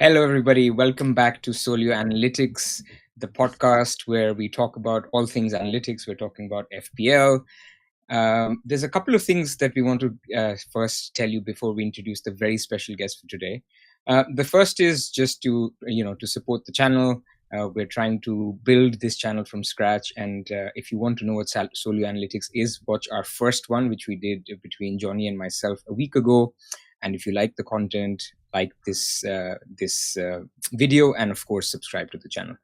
Hello, everybody. Welcome back to Solio Analytics, the podcast where we talk about all things analytics. We're talking about FPL. There's a couple of things that we want to first tell you before we introduce the very special guest for today. The first is just to support the channel. We're trying to build this channel from scratch, and if you want to know what Solio Analytics is, watch our first one, which we did between Johnny and myself a week ago. And if you like the content, like this video, and of course subscribe to the channel.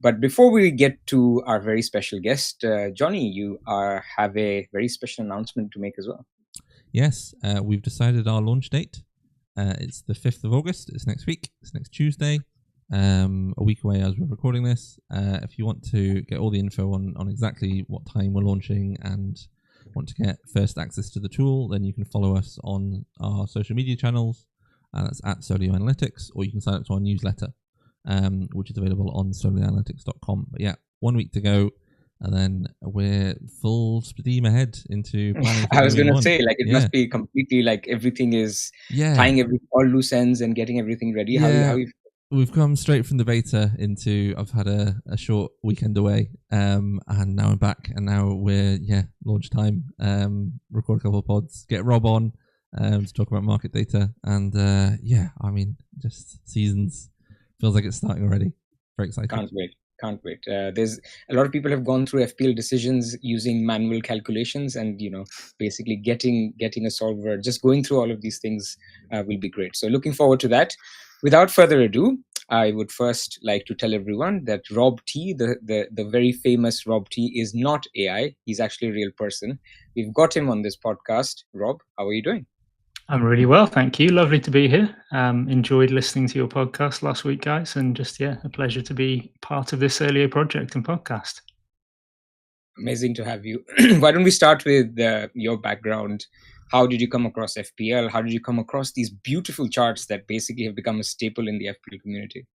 But before we get to our very special guest, Johnny, you have a very special announcement to make as well. Yes, we've decided our launch date. It's the 5th of August. It's next week. It's next Tuesday, a week away as we're recording this. If you want to get all the info on exactly what time we're launching and want to get first access to the tool, then you can follow us on our social media channels. That's at Solio Analytics, or you can sign up to our newsletter, which is available on solioanalytics.com. But yeah, 1 week to go, and then we're full steam ahead into planning. I was going to say, it must be completely like everything is tying all loose ends and getting everything ready. Yeah. We've come straight from the beta into, I've had a short weekend away, and now I'm back, and now we're, launch time, record a couple of pods, get Rob on to talk about market data, and just seasons, feels like it's starting already. Very excited. Can't wait. There's a lot of people have gone through FPL decisions using manual calculations, and basically getting a solver, just going through all of these things will be great. So looking forward to that. Without further ado, I would first like to tell everyone that RobT, the very famous RobT, is not AI. He's actually a real person. We've got him on this podcast. Rob, how are you doing? I'm really well, thank you. Lovely to be here. Enjoyed listening to your podcast last week, guys, and just, a pleasure to be part of this Solio project and podcast. Amazing to have you. Why don't we start with your background? How did you come across FPL? How did you come across these beautiful charts that basically have become a staple in the FPL community?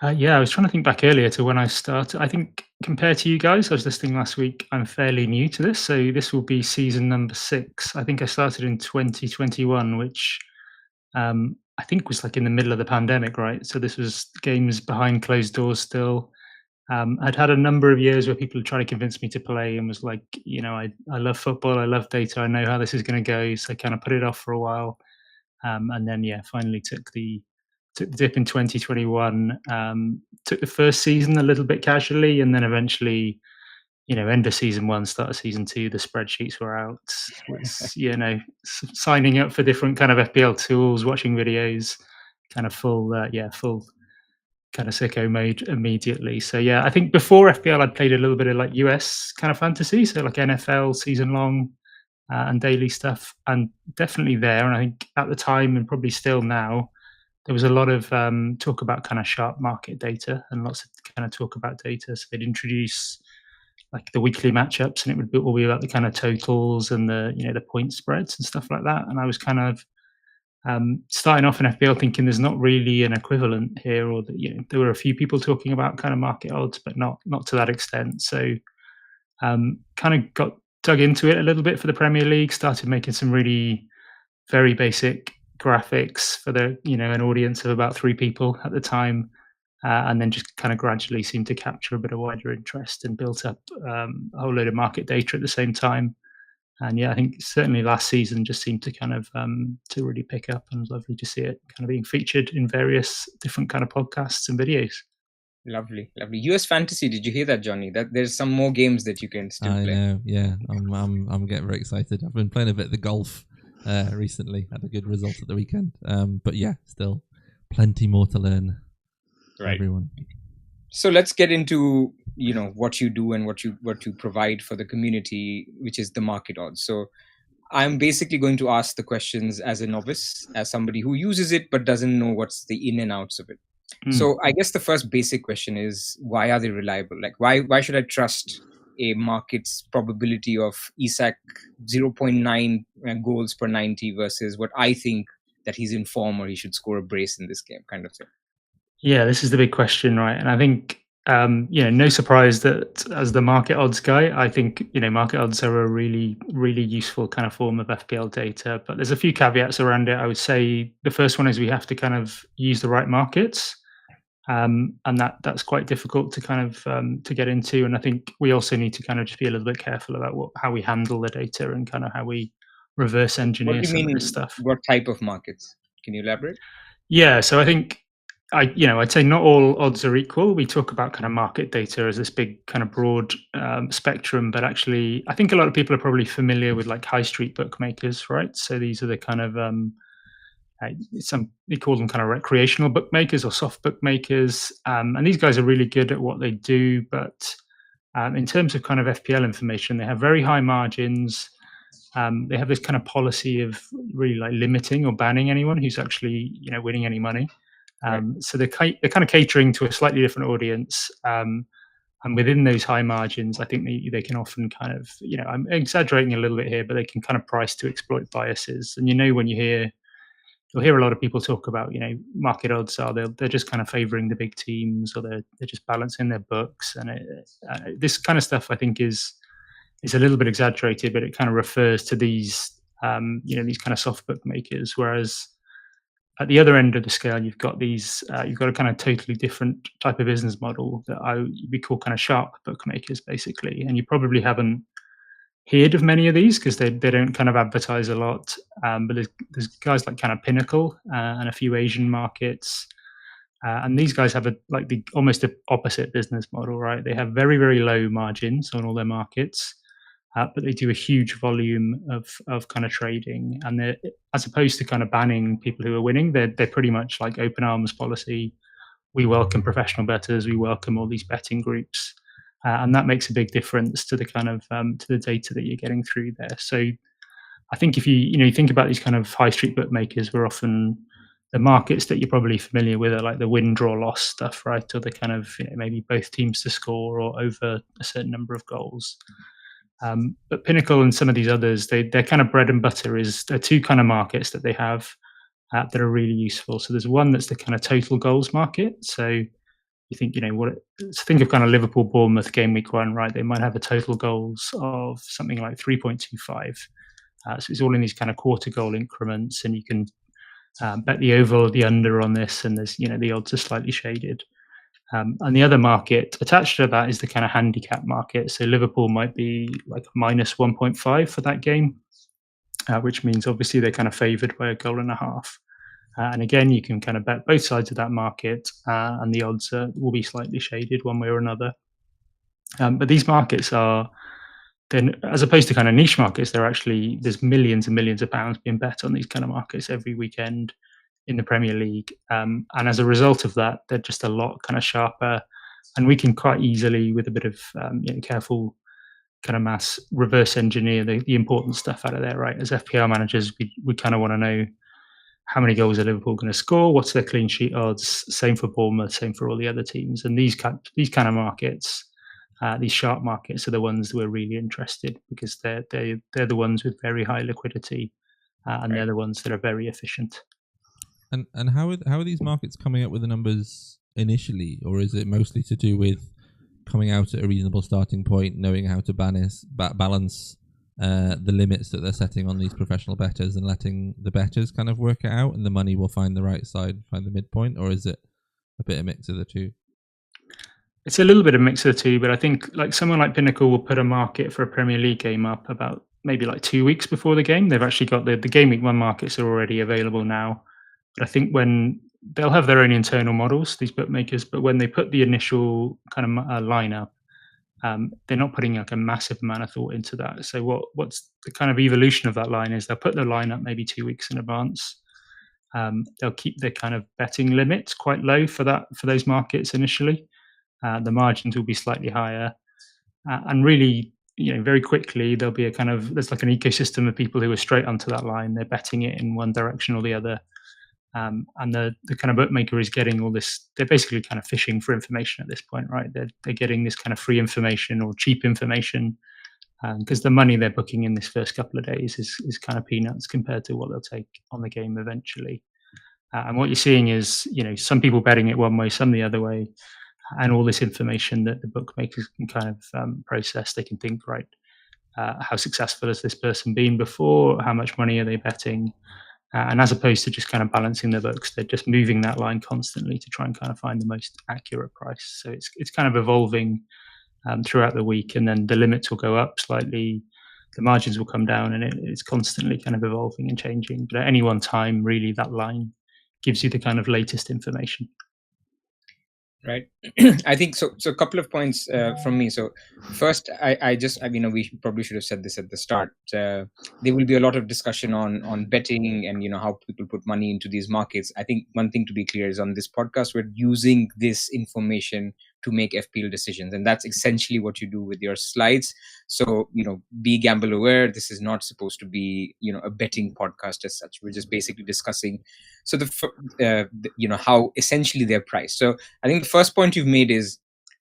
I was trying to think back earlier to when I started. I think compared to you guys, I was listening last week, I'm fairly new to this. So this will be season number 6. I think I started in 2021, which I think was like in the middle of the pandemic, right? So this was games behind closed doors still. I'd had a number of years where people tried to convince me to play and was like, I love football, I love data, I know how this is going to go. So I kind of put it off for a while. And then, finally took the dip in 2021, took the first season a little bit casually. And then eventually, end of season 1, start of season 2, the spreadsheets were out. Was, signing up for different kind of FPL tools, watching videos, kind of full kind of sicko mode immediately. So I think before FPL I'd played a little bit of like US kind of fantasy, so like NFL season long and daily stuff, and definitely there. And I think at the time, and probably still now, there was a lot of talk about kind of sharp market data and lots of kind of talk about data. So they'd introduce like the weekly matchups, and it would all be about the kind of totals and the the point spreads and stuff like that. And I was kind of starting off in FPL thinking there's not really an equivalent here, or that there were a few people talking about kind of market odds, but not to that extent. So kind of got dug into it a little bit for the Premier League, started making some really very basic graphics for the an audience of about 3 people at the time, and then just kind of gradually seemed to capture a bit of wider interest and built up a whole load of market data at the same time. And I think certainly last season just seemed to kind of to really pick up, and it was lovely to see it kind of being featured in various different kind of podcasts and videos. Lovely. US Fantasy, did you hear that, Johnny? That there's some more games that you can still play. I know, yeah. I'm getting very excited. I've been playing a bit of the golf recently. Had a good result at the weekend. But still plenty more to learn. Right. Everyone. So let's get into what you do and what you provide for the community, which is the market odds. So I'm basically going to ask the questions as a novice, as somebody who uses it but doesn't know what's the in and outs of it. So I guess the first basic question is, why are they reliable? Like, why should I trust a market's probability of Isak 0.9 goals per 90 versus what I think that he's in form or he should score a brace in this game, kind of thing? Yeah, this is the big question, right? And I think no surprise that as the market odds guy, I think market odds are a really, really useful kind of form of FPL data. But there's a few caveats around it. I would say the first one is we have to kind of use the right markets, and that's quite difficult to kind of to get into. And I think we also need to kind of just be a little bit careful about how we handle the data and kind of how we reverse What engineer do you some of mean? this stuff. What type of markets? Can you elaborate? Yeah, so I think I'd say not all odds are equal. We talk about kind of market data as this big kind of broad spectrum, but actually, I think a lot of people are probably familiar with like high street bookmakers, right? So these are the kind of they call them kind of recreational bookmakers or soft bookmakers, and these guys are really good at what they do. But in terms of kind of FPL information, they have very high margins. They have this kind of policy of really like limiting or banning anyone who's actually winning any money. So they're kind of catering to a slightly different audience, and within those high margins, I think they can often kind of I'm exaggerating a little bit here, but they can kind of price to exploit biases. And when you'll hear a lot of people talk about market odds are they're just kind of favoring the big teams, or they're just balancing their books, and this kind of stuff I think is a little bit exaggerated, but it kind of refers to these these kind of soft bookmakers, whereas at the other end of the scale, you've got a kind of totally different type of business model that we call kind of sharp bookmakers, basically. And you probably haven't heard of many of these because they don't kind of advertise a lot. But there's guys like kind of Pinnacle and a few Asian markets. And these guys have the almost the opposite business model, right? They have very, very low margins on all their markets. But they do a huge volume of kind of trading, and they're, as opposed to kind of banning people who are winning, they're pretty much like open arms policy. We welcome professional bettors, we welcome all these betting groups, and that makes a big difference to the kind of to the data that you're getting through there. So I think if you think about these kind of high street bookmakers, we're often the markets that you're probably familiar with are like the win, draw, loss stuff, right? Or the kind of maybe both teams to score or over a certain number of goals. But Pinnacle and some of these others, their kind of bread and butter is there are two kind of markets that they have that are really useful. So there's one that's the kind of total goals market. So you think, think of kind of Liverpool, Bournemouth game week 1, right? They might have a total goals of something like 3.25. So it's all in these kind of quarter goal increments, and you can bet the over or the under on this, and there's the odds are slightly shaded. And the other market attached to that is the kind of handicap market. So Liverpool might be like minus 1.5 for that game, which means obviously they're kind of favoured by a goal and a half. And again, you can kind of bet both sides of that market, and the odds will be slightly shaded one way or another. But these markets are then, as opposed to kind of niche markets, there's millions and millions of pounds being bet on these kind of markets every weekend in the Premier League, and as a result of that, they're just a lot kind of sharper, and we can quite easily, with a bit of careful kind of mass, reverse engineer the important stuff out of there, right? As FPL managers, we kind of want to know how many goals are Liverpool going to score, what's their clean sheet odds, same for Bournemouth, same for all the other teams, and these kind of markets, these sharp markets, are the ones that we're really interested, because they're the ones with very high liquidity, and they're the ones that are very efficient. And how are these markets coming up with the numbers initially, or is it mostly to do with coming out at a reasonable starting point, knowing how to balance the limits that they're setting on these professional bettors, and letting the bettors kind of work it out, and the money will find the right side, find the midpoint? Or is it a bit of a mix of the two? It's a little bit of a mix of the two, but I think like someone like Pinnacle will put a market for a Premier League game up about maybe like 2 weeks before the game. They've actually got the game week 1 markets are already available now. But I think when they'll have their own internal models, these bookmakers, but when they put the initial kind of lineup, they're not putting like a massive amount of thought into that. So what's the kind of evolution of that line is they'll put their lineup maybe 2 weeks in advance. They'll keep their kind of betting limits quite low for those markets initially. The margins will be slightly higher, and really, very quickly there'll be there's like an ecosystem of people who are straight onto that line. They're betting it in one direction or the other. And the kind of bookmaker is getting all this. They're basically kind of fishing for information at this point, right? They're getting this kind of free information or cheap information, because the money they're booking in this first couple of days is kind of peanuts compared to what they'll take on the game eventually. And what you're seeing is, some people betting it one way, some the other way. and all this information that the bookmakers can kind of process. They can think, right, how successful has this person been before? How much money are they betting? And as opposed to just kind of balancing the books, they're just moving that line constantly to try and kind of find the most accurate price. So it's kind of evolving throughout the week, and then the limits will go up slightly, the margins will come down, and it's constantly kind of evolving and changing. But at any one time, really, that line gives you the kind of latest information. Right. I think so. So a couple of points from me. So first, we probably should have said this at the start. There will be a lot of discussion on betting and how people put money into these markets. I think one thing to be clear is on this podcast, we're using this information to make FPL decisions, and that's essentially what you do with your slides. So be gamble aware. This is not supposed to be a betting podcast as such. We're just basically discussing how essentially they're priced. So I think the first point you've made is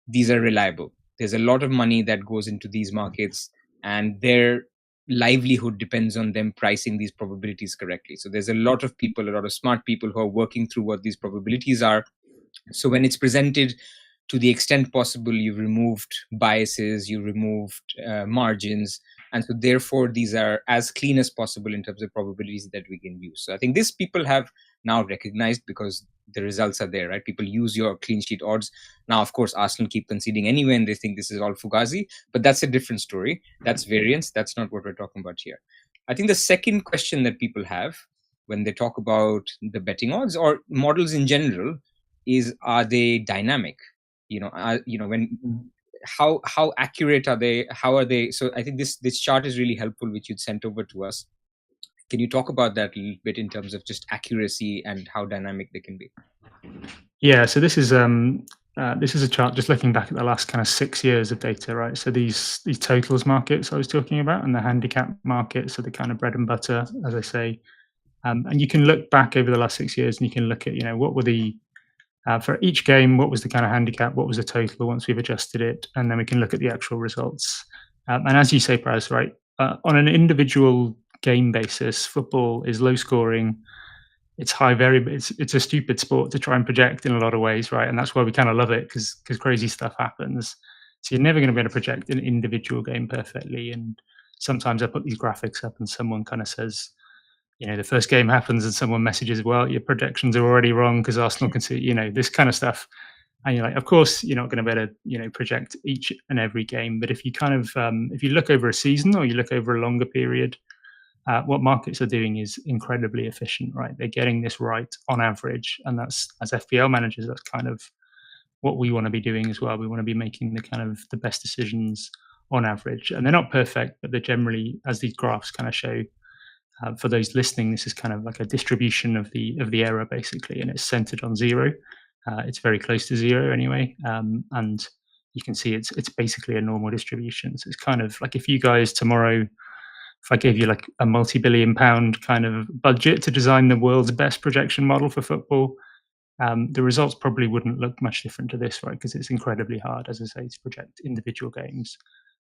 these are reliable. There's a lot of money that goes into these markets, and their livelihood depends on them pricing these probabilities correctly. So there's a lot of people, a lot of smart people who are working through what these probabilities are. So when it's presented, to the extent possible, you've removed biases, you've removed margins, and so therefore these are as clean as possible in terms of probabilities that we can use. So I think this people have now recognized, because the results are there, right? People use your clean sheet odds. Now, of course, Arsenal keep conceding anyway, and they think this is all fugazi, but that's a different story. That's variance. That's not what we're talking about here. I think the second question that people have when they talk about the betting odds or models in general is, are they dynamic? How accurate are they? How are they? So I think this chart is really helpful, which you'd sent over to us. Can you talk about that a little bit in terms of just accuracy and how dynamic they can be? Yeah, so this is a chart just looking back at the last kind of 6 years of data, right? So these totals markets I was talking about, and the handicap markets are the kind of bread and butter, as I say. And you can look back over the last 6 years, and you can look at what were the for each game, what was the kind of handicap, what was the total once we've adjusted it, and then we can look at the actual results. And as you say, Praz, right, on an individual game basis, football is low scoring. It's high variable. It's a stupid sport to try and project in a lot of ways, right? And that's why we kind of love it, because crazy stuff happens. So you're never going to be able to project an individual game perfectly. And sometimes I put these graphics up, and someone kind of says, the first game happens, and someone messages, well, your projections are already wrong because Arsenal can see, this kind of stuff. And you're like, of course, you're not going to be able to, project each and every game. But if you kind of, if you look over a season or you look over a longer period, what markets are doing is incredibly efficient, right? They're getting this right on average. And that's, as FPL managers, that's kind of what we want to be doing as well. We want to be making the best decisions on average. And they're not perfect, but they're generally, as these graphs kind of show, for those listening, this is kind of like a distribution of the error, basically, and it's centered on 0. It's very close to 0 anyway, and you can see it's basically a normal distribution. So it's kind of like if you guys tomorrow, if I gave you like a multi-billion pound kind of budget to design the world's best projection model for football, the results probably wouldn't look much different to this, right? Because it's incredibly hard, as I say, to project individual games.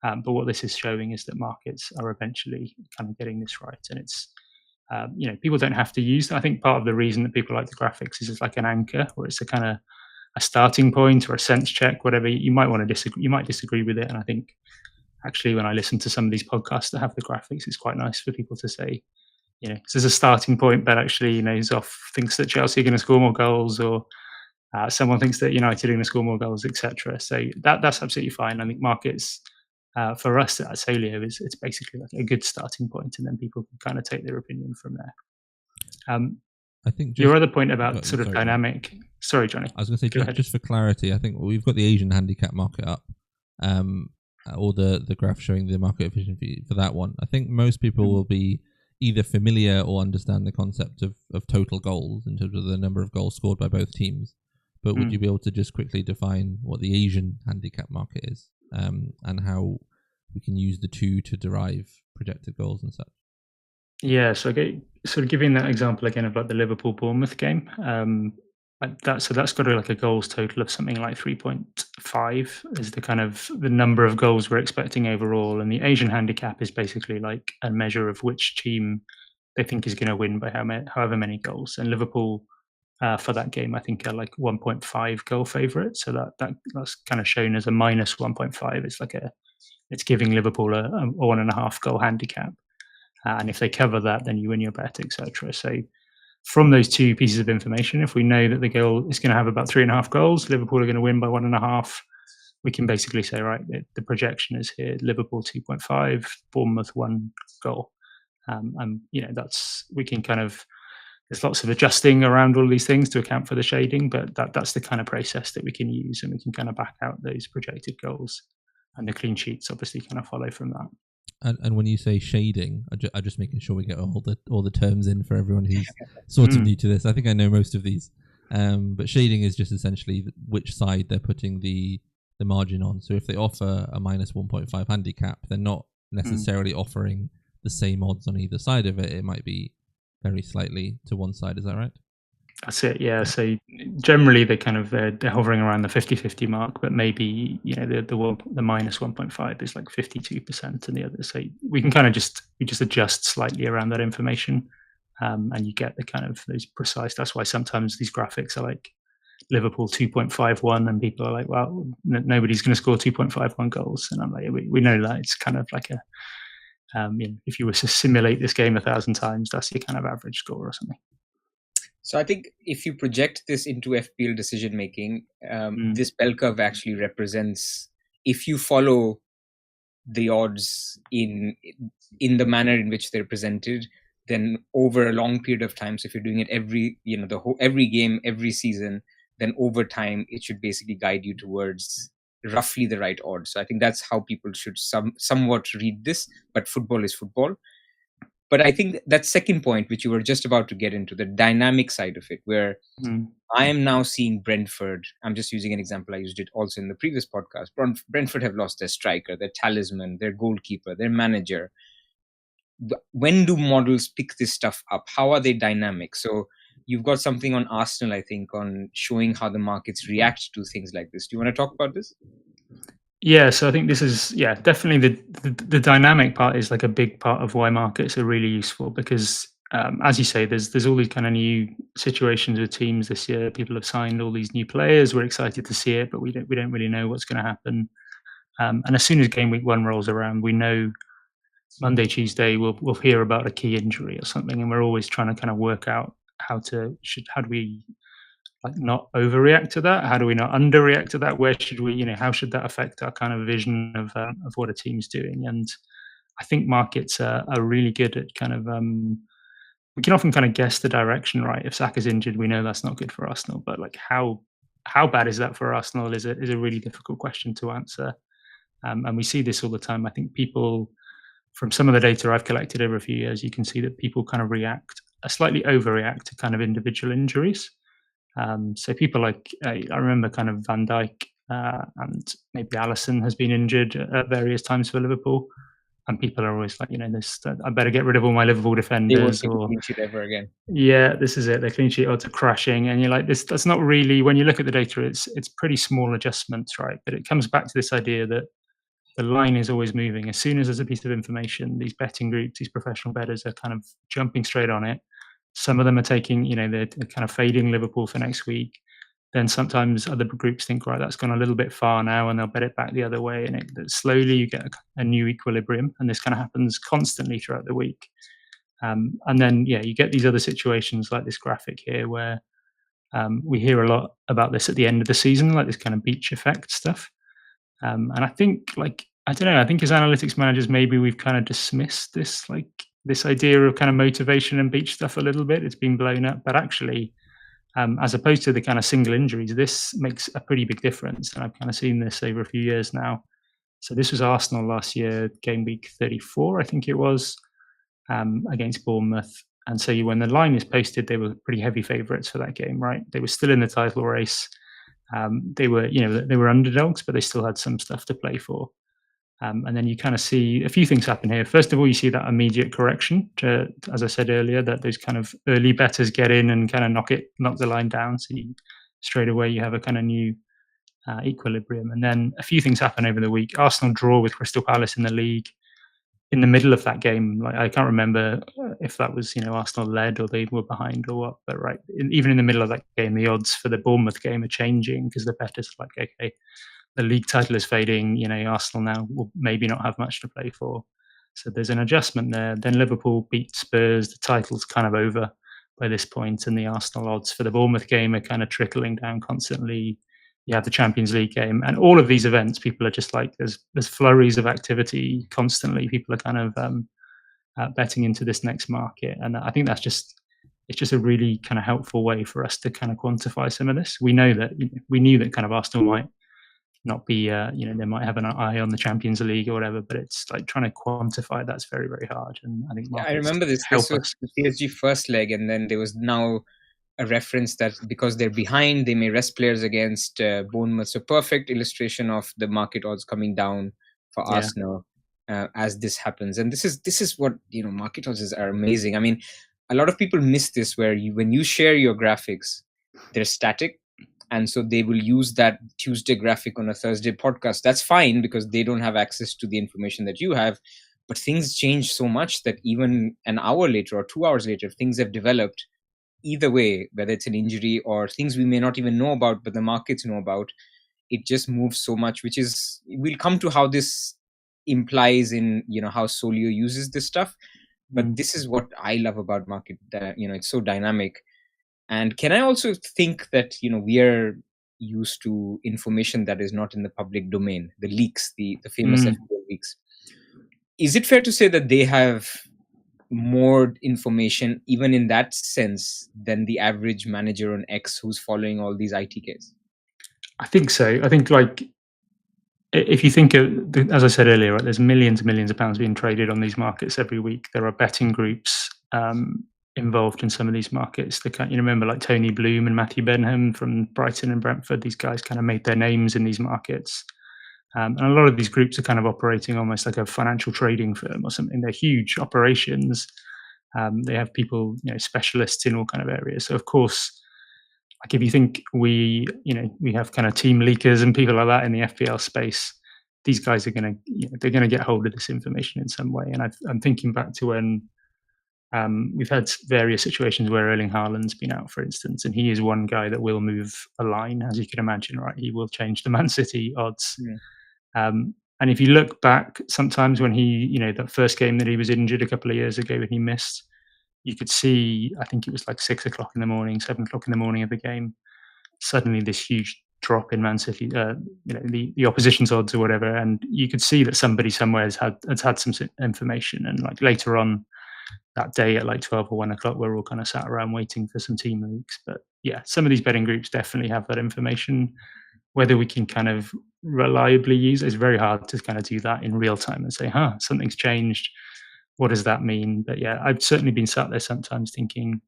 But what this is showing is that markets are eventually kind of getting this right. And it's, people don't have to use that. I think part of the reason that people like the graphics is it's like an anchor, or it's a kind of a starting point or a sense check, whatever. You might want to disagree. You might disagree with it. And I think actually when I listen to some of these podcasts that have the graphics, it's quite nice for people to say, this is a starting point, but actually, Zoff thinks that Chelsea are going to score more goals, or someone thinks that United are going to score more goals, etc. So that's absolutely fine. I think markets, for us at Solio, it's basically like a good starting point, and then people can kind of take their opinion from there. I think your other point about dynamic. Sorry, Johnny. I was going to say, just for clarity, I think we've got the Asian handicap market up, or the graph showing the market efficiency for that one. I think most people will be either familiar or understand the concept of total goals in terms of the number of goals scored by both teams. But would you be able to just quickly define what the Asian handicap market is, and how we can use the two to derive projected goals and such? Yeah, so sort of giving that example again of like the Liverpool-Bournemouth game, that's got like a goals total of something like 3.5 is the kind of the number of goals we're expecting overall, and the Asian handicap is basically like a measure of which team they think is going to win by however many goals. And Liverpool for that game, I think, are like 1.5 goal favourite. So that's kind of shown as a minus 1.5. It's giving Liverpool a 1.5 goal handicap. And if they cover that, then you win your bet, etc. So from those two pieces of information, if we know that the goal is going to have about 3.5 goals, Liverpool are going to win by 1.5, we can basically say, right, the projection is here: Liverpool 2.5, Bournemouth 1 goal. And we can kind of, there's lots of adjusting around all these things to account for the shading, but that's the kind of process that we can use, and we can kind of back out those projected goals, and the clean sheets obviously kind of follow from that. And when you say shading, I'm just making sure we get all the terms in for everyone who's sort of new to this. I think I know most of these, but shading is just essentially which side they're putting the margin on. So if they offer a minus 1.5 handicap, they're not necessarily offering the same odds on either side of it. It might be very slightly to one side. Is that right? That's it, yeah. So generally they're hovering around the 50-50 mark, but maybe the minus 1.5 is like 52% and the other. So we can kind of just adjust slightly around that information, and you get the kind of those precise. That's why sometimes these graphics are like Liverpool 2.51, and people are like, well, nobody's going to score 2.51 goals, and I'm like, we know that it's kind of like a if you were to simulate this game 1,000 times, that's your kind of average score or something. So I think if you project this into FPL decision making, this bell curve actually represents, if you follow the odds in the manner in which they're presented, then over a long period of time. So if you're doing it every game, every season, then over time it should basically guide you towards roughly the right odds. So I think that's how people should somewhat read this. But football is football. But I think that second point, which you were just about to get into, the dynamic side of it, where I am now seeing Brentford. I'm just using an example. I used it also in the previous podcast. Brentford have lost their striker, their talisman, their goalkeeper, their manager. When do models pick this stuff up? How are they dynamic? So you've got something on Arsenal, I think, on showing how the markets react to things like this. Do you want to talk about this? Yeah, so I think this is definitely the dynamic part is like a big part of why markets are really useful, because as you say, there's all these kind of new situations with teams this year. People have signed all these new players. We're excited to see it, but we don't really know what's going to happen. And as soon as game week 1 rolls around, we know Monday, Tuesday we'll hear about a key injury or something, and we're always trying to kind of work out how do we not overreact to that? How do we not underreact to that? Where should we, how should that affect our kind of vision of what a team's doing? And I think markets are really good at kind of, we can often kind of guess the direction, right? If Saka's injured, we know that's not good for Arsenal, but like how bad is that for Arsenal is a really difficult question to answer. And we see this all the time. I think people, from some of the data I've collected over a few years, you can see that people kind of slightly overreact to kind of individual injuries. So people like, I remember kind of Van Dijk and maybe Alisson has been injured at various times for Liverpool. And people are always like, I better get rid of all my Liverpool defenders. They won't clean sheet ever again. Yeah, this is it. The clean sheet odds are crashing. And you're like, that's not really, when you look at the data, it's pretty small adjustments, right? But it comes back to this idea that the line is always moving. As soon as there's a piece of information, these betting groups, these professional bettors are kind of jumping straight on it. Some of them are taking, they're kind of fading Liverpool for next week. Then sometimes other groups think, right, that's gone a little bit far now, and they'll bet it back the other way. And slowly you get a new equilibrium, and this kind of happens constantly throughout the week. And then, you get these other situations like this graphic here where we hear a lot about this at the end of the season, like this kind of beach effect stuff. And I think, I don't know, I think as analytics managers, maybe we've kind of dismissed this idea of kind of motivation and beach stuff a little bit. It's been blown up, but actually, as opposed to the kind of single injuries, this makes a pretty big difference. And I've kind of seen this over a few years now. So this was Arsenal last year, game week 34, I think it was, against Bournemouth. And so when the line is posted, they were pretty heavy favourites for that game, right? They were still in the title race. They were underdogs, but they still had some stuff to play for. And then you kind of see a few things happen here. First of all, you see that immediate correction, as I said earlier, that those kind of early bettors get in and kind of knock the line down. So straight away you have a kind of new equilibrium. And then a few things happen over the week. Arsenal draw with Crystal Palace in the league. in the middle of that game, like I can't remember if that was Arsenal led or they were behind or what, but even in the middle of that game, the odds for the Bournemouth game are changing because the bettors are like, okay, the league title is fading. Arsenal now will maybe not have much to play for, so there's an adjustment there. Then Liverpool beat Spurs. The title's kind of over by this point, and the Arsenal odds for the Bournemouth game are kind of trickling down constantly. You have the Champions League game, and all of these events, people are just like, there's flurries of activity constantly. People are kind of betting into this next market, and I think it's just a really kind of helpful way for us to kind of quantify some of this. We knew that kind of Arsenal might not be, they might have an eye on the Champions League or whatever, but it's like trying to quantify that's very, very hard. And I think I remember this help was us. the PSG first leg, and then there was now a reference that because they're behind, they may rest players against Bournemouth. So perfect illustration of the market odds coming down for Arsenal as this happens. And this is what market odds are amazing. I mean, a lot of people miss this where when you share your graphics, they're static. And so they will use that Tuesday graphic on a Thursday podcast. That's fine because they don't have access to the information that you have. But things change so much that even an hour later or 2 hours later, things have developed either way, whether it's an injury or things we may not even know about, but the markets know about. It just moves so much, which is, we'll come to how this implies in, how Solio uses this stuff. But this is what I love about market, it's so dynamic. And can I also think that, we are used to information that is not in the public domain, the leaks, the famous FPL leaks. Is it fair to say that they have more information, even in that sense, than the average manager on X who's following all these ITKs? I think so. I think if you think of, as I said earlier, there's millions and millions of pounds being traded on these markets every week. There are betting groups involved in some of these markets. You remember like Tony Bloom and Matthew Benham from Brighton and Brentford. These guys kind of made their names in these markets. And a lot of these groups are kind of operating almost like a financial trading firm or something. They're huge operations. They have people, specialists in all kind of areas. So of course, like if you think we have kind of team leakers and people like that in the FPL space, these guys are going to, they're going to get hold of this information in some way. And I'm thinking back to when we've had various situations where Erling Haaland's been out, for instance, and he is one guy that will move a line, as you can imagine, right? He will change the Man City odds. Yeah. And if you look back, sometimes when he, that first game that he was injured a couple of years ago when he missed, you could see, I think it was like 6 o'clock in the morning, 7 o'clock in the morning of the game, suddenly this huge drop in Man City, the opposition's odds or whatever, and you could see that somebody somewhere has had some information, and like later on that day at like 12 or 1 o'clock, we're all kind of sat around waiting for some team leaks. But yeah, some of these betting groups definitely have that information. Whether we can kind of reliably use it is very hard to kind of do that in real time and say, something's changed. What does that mean? But yeah, I've certainly been sat there sometimes thinking,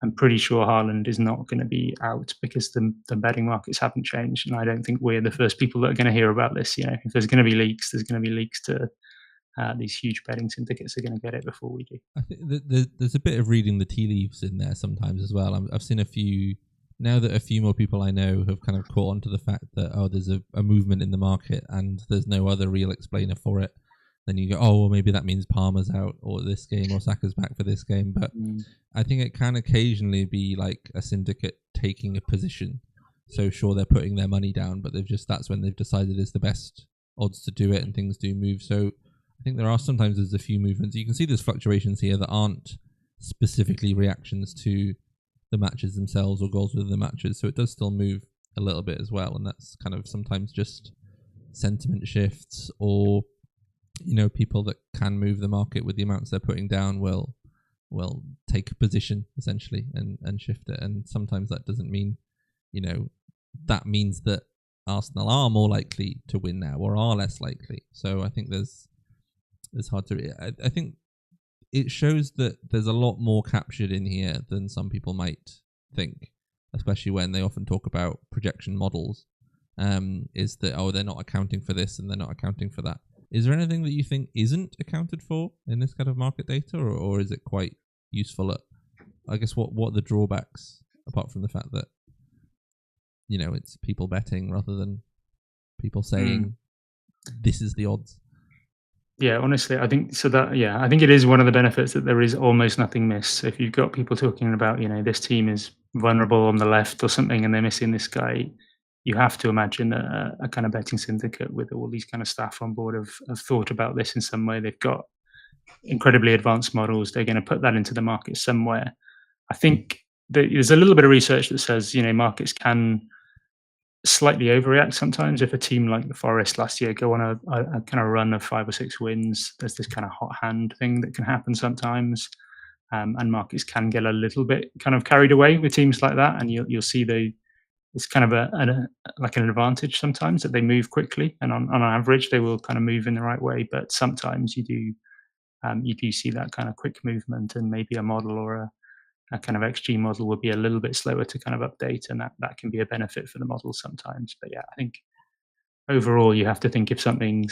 I'm pretty sure Haaland is not going to be out because the betting markets haven't changed. And I don't think we're the first people that are going to hear about this. If there's going to be leaks, there's going to be leaks to these huge betting syndicates are going to get it before we do. I think there's a bit of reading the tea leaves in there sometimes as well. I've seen a few, now that a few more people I know have kind of caught on to the fact that, there's a movement in the market and there's no other real explainer for it. Then you go, well, maybe that means Palmer's out or this game or Saka's back for this game. But I think it can occasionally be like a syndicate taking a position. So sure, they're putting their money down, but that's when they've decided it's the best odds to do it and things do move. So I think there's a few movements. You can see there's fluctuations here that aren't specifically reactions to the matches themselves or goals within the matches. So it does still move a little bit as well. And that's kind of sometimes just sentiment shifts or, people that can move the market with the amounts they're putting down will take a position essentially and shift it. And sometimes that doesn't mean, that means that Arsenal are more likely to win now or are less likely. So I think it's hard to. I think it shows that there's a lot more captured in here than some people might think, especially when they often talk about projection models. Is that they're not accounting for this and they're not accounting for that. Is there anything that you think isn't accounted for in this kind of market data, or is it quite useful at, I guess, what are the drawbacks apart from the fact that it's people betting rather than people saying this is the odds? Yeah, honestly, I think so that, yeah, I think it is one of the benefits that there is almost nothing missed. So if you've got people talking about, this team is vulnerable on the left or something and they're missing this guy, you have to imagine a kind of betting syndicate with all these kind of staff on board have thought about this in some way. They've got incredibly advanced models. They're going to put that into the market somewhere. I think there's a little bit of research that says, markets can slightly overreact sometimes. If a team like the Forest last year go on a kind of run of 5 or 6 wins, there's this kind of hot hand thing that can happen sometimes, and markets can get a little bit kind of carried away with teams like that, and you'll see it's kind of like an advantage sometimes that they move quickly, and on average they will kind of move in the right way. But sometimes you do see that kind of quick movement, and maybe a model or a kind of XG model would be a little bit slower to kind of update, and that can be a benefit for the model sometimes. But yeah, I think overall you have to think if something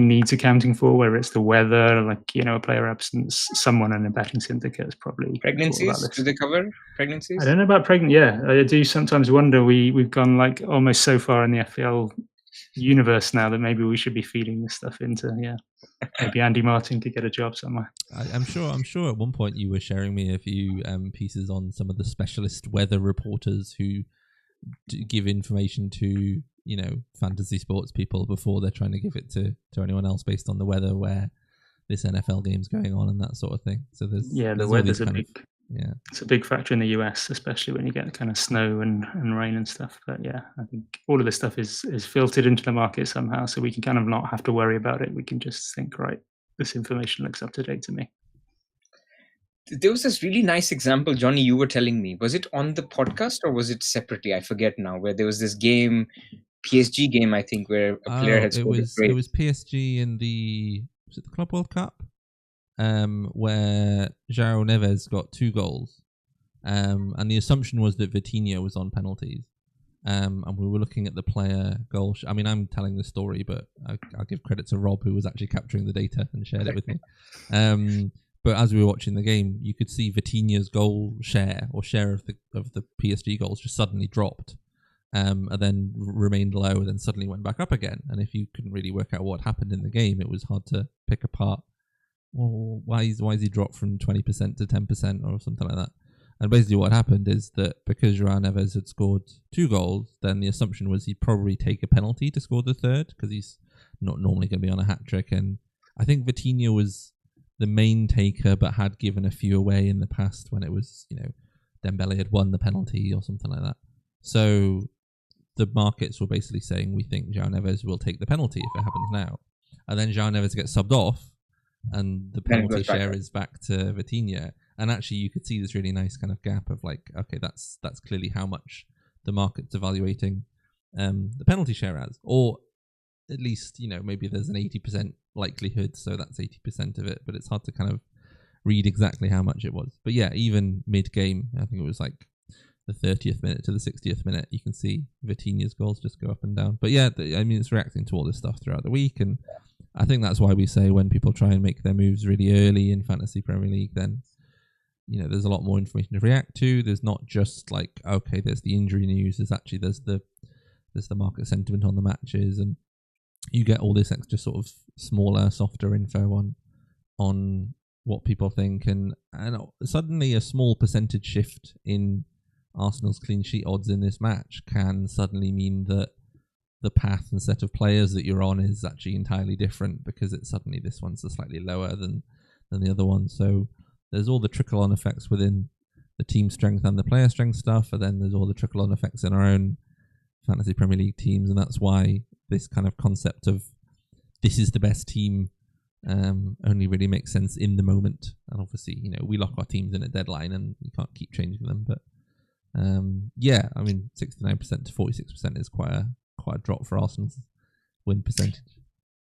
needs accounting for, whether it's the weather, like a player absence, someone in a betting syndicate has probably thought about Pregnancies? this. Do they cover pregnancies? I don't know about pregnant. Yeah, I do sometimes wonder. We've gone like almost so far in the FPL universe now that maybe we should be feeding this stuff into maybe Andy Martin could get a job somewhere. I'm sure at one point you were sharing me a few pieces on some of the specialist weather reporters who give information to fantasy sports people before they're trying to give it to anyone else based on the weather where this NFL game's going on and that sort of thing. So the weather's it's a big factor in the US, especially when you get kind of snow and rain and stuff. But yeah, I think all of this stuff is filtered into the market somehow, so we can kind of not have to worry about it. We can just think, right, this information looks up to date to me. There was this really nice example, Johnny, you were telling me. Was it on the podcast or was it separately? I forget now. Where there was this game, PSG game, I think, where a player had scored it was PSG in was it the Club World Cup? Where João Neves got 2 goals. And the assumption was that Vitinha was on penalties. And we were looking at the player goal. I mean, I'm telling the story, but I'll give credit to Rob, who was actually capturing the data and shared it with me. But as we were watching the game, you could see Vitinha's goal share of the PSG goals just suddenly dropped, and then remained low, and then suddenly went back up again. And if you couldn't really work out what happened in the game, it was hard to pick apart. Well, why is he dropped from 20% to 10% or something like that? And basically what happened is that because João Neves had scored 2 goals, then the assumption was he'd probably take a penalty to score the third because he's not normally going to be on a hat-trick. And I think Vitinha was the main taker but had given a few away in the past when it was, Dembele had won the penalty or something like that. So the markets were basically saying, we think João Neves will take the penalty if it happens now. And then João Neves gets subbed off and the penalty share is back to Vitinha. And actually, you could see this really nice kind of gap of like, okay, that's clearly how much the market's evaluating the penalty share as, or at least maybe there's an 80% likelihood, so that's 80% of it. But it's hard to kind of read exactly how much it was. But yeah, even mid-game, I think it was like the 30th minute to the 60th minute, you can see Vitinha's goals just go up and down. But yeah, it's reacting to all this stuff throughout the week, and I think that's why we say when people try and make their moves really early in Fantasy Premier League, then there's a lot more information to react to. There's not just like, okay, there's the injury news. There's the market sentiment on the matches, and you get all this extra sort of smaller, softer info on what people think, and suddenly a small percentage shift in Arsenal's clean sheet odds in this match can suddenly mean that the path and set of players that you're on is actually entirely different because it's suddenly this one's slightly lower than the other one. So there's all the trickle-on effects within the team strength and the player strength stuff, and then there's all the trickle-on effects in our own Fantasy Premier League teams, and that's why this kind of concept of this is the best team only really makes sense in the moment. And obviously, we lock our teams in a deadline and you can't keep changing them. But 69% to 46% is quite a drop for Arsenal's win percentage.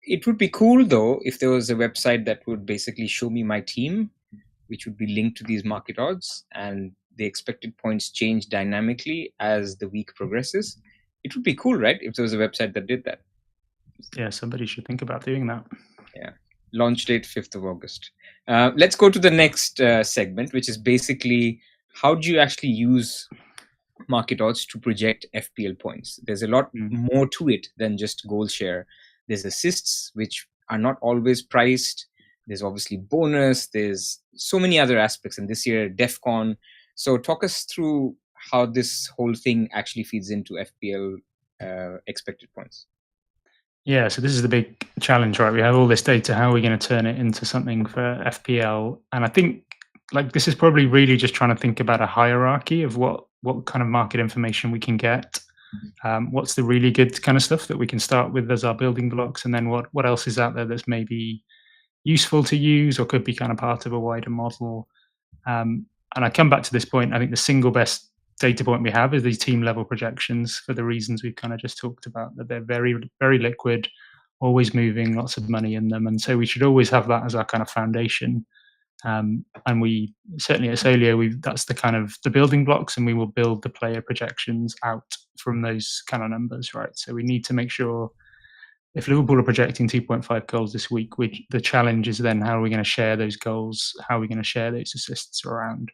It would be cool though if there was a website that would basically show me my team, which would be linked to these market odds, and the expected points change dynamically as the week progresses. It would be cool, right? If there was a website that did that. Yeah, somebody should think about doing that. Yeah. Launch date 5th of August. Let's go to the next segment, which is basically how do you actually use market odds to project FPL points? There's a lot more to it than just goal share. There's assists, which are not always priced. There's obviously bonus. There's so many other aspects. And this year, DEFCON. So talk us through how this whole thing actually feeds into FPL expected points. Yeah, so this is the big challenge, right? We have all this data. How are we going to turn it into something for FPL? And I think this is probably really just trying to think about a hierarchy of what kind of market information we can get. What's the really good kind of stuff that we can start with as our building blocks, and then what else is out there that's maybe useful to use or could be kind of part of a wider model. And I come back to this point. I think the single best data point we have is these team level projections, for the reasons we've kind of just talked about, that they're very, very liquid, always moving, lots of money in them. And so we should always have that as our kind of foundation. And we certainly at Solio, that's the kind of the building blocks, and we will build the player projections out from those kind of numbers, right? So we need to make sure, if Liverpool are projecting 2.5 goals this week, the challenge is then how are we going to share those goals? How are we going to share those assists around?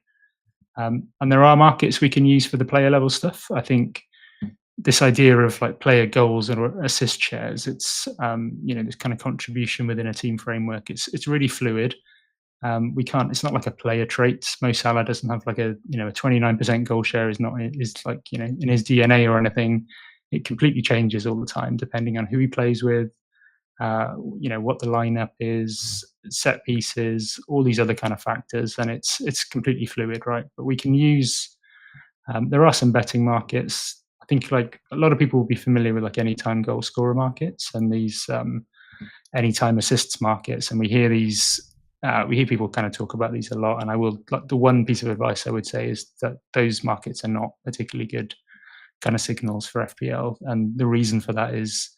And there are markets we can use for the player level stuff. I think this idea of like player goals or assist shares, it's this kind of contribution within a team framework. It's really fluid. We can't. It's not like a player trait. Mo Salah doesn't have like a 29% goal share. Is like in his DNA or anything. It completely changes all the time depending on who he plays with. What the lineup is, set pieces, all these other kind of factors, and it's completely fluid, right? But we can use. There are some betting markets. I think like a lot of people will be familiar with like anytime goal scorer markets and these anytime assists markets, and we hear people kind of talk about these a lot. And I will, like, the one piece of advice I would say is that those markets are not particularly good kind of signals for FPL, and the reason for that is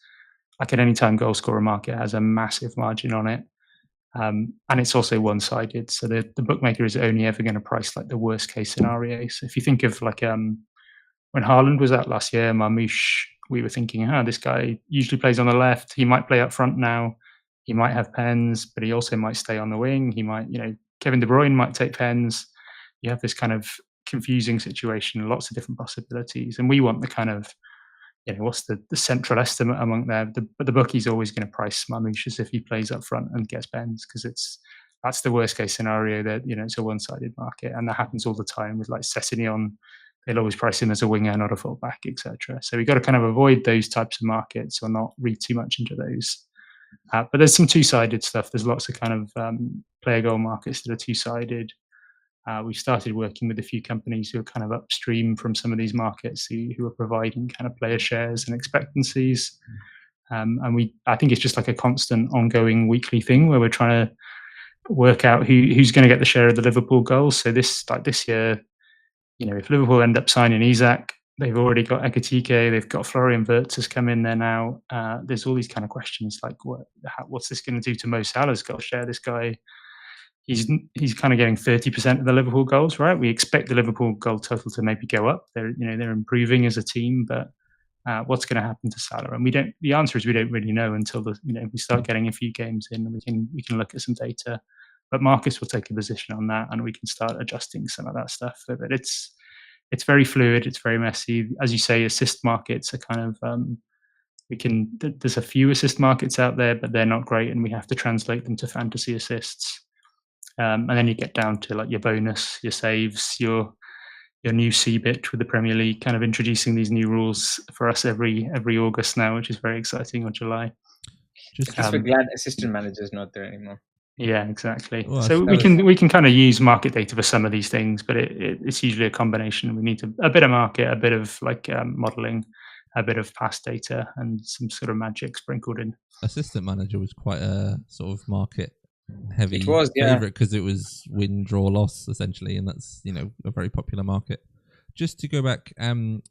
like an anytime goal scorer market has a massive margin on it, and it's also one-sided. So the bookmaker is only ever going to price like the worst case scenario. So if you think of like when Haaland was out last year, Marmoush, we were thinking, this guy usually plays on the left. He might play up front now. He might have pens, but he also might stay on the wing. He might, Kevin De Bruyne might take pens. You have this kind of confusing situation, lots of different possibilities. And we want the kind of, what's the central estimate among there? But the bookie's always going to price Marmoush as if he plays up front and gets pens, because that's the worst case scenario that, it's a one-sided market. And that happens all the time with like Sessegnon. They'll always price him as a winger, not a fullback, etc. So we've got to kind of avoid those types of markets or not read too much into those. But there's some two-sided stuff. There's lots of kind of player goal markets that are two-sided. We started working with a few companies who are kind of upstream from some of these markets who are providing kind of player shares and expectancies. And I think it's just like a constant ongoing weekly thing where we're trying to work out who's going to get the share of the Liverpool goals. So this year, if Liverpool end up signing Isak, they've already got Ekitike, they've got Florian Wirtz has come in there now. There's all these kind of questions like, what's this going to do to Mo Salah's goal share? This guy, he's kind of getting 30% of the Liverpool goals, right? We expect the Liverpool goal total to maybe go up. They're improving as a team, but what's going to happen to Salah? And the answer is we don't really know until we start getting a few games in, and we can look at some data. But Marcus will take a position on that, and we can start adjusting some of that stuff. But it's very fluid. It's very messy. As you say, assist markets are kind of there's a few assist markets out there, but they're not great, and we have to translate them to fantasy assists. And then you get down to like your bonus, your saves, your new CBIT with the Premier League, kind of introducing these new rules for us every August now, which is very exciting, or July. Just we're glad assistant manager is not there anymore. Yeah, exactly. Well, so we can kind of use market data for some of these things, but it's usually a combination. We need a bit of market, a bit of like modeling, a bit of past data, and some sort of magic sprinkled in. Assistant manager was quite a sort of market heavy favorite because it was win, draw, loss essentially, and that's a very popular market. Just to go back,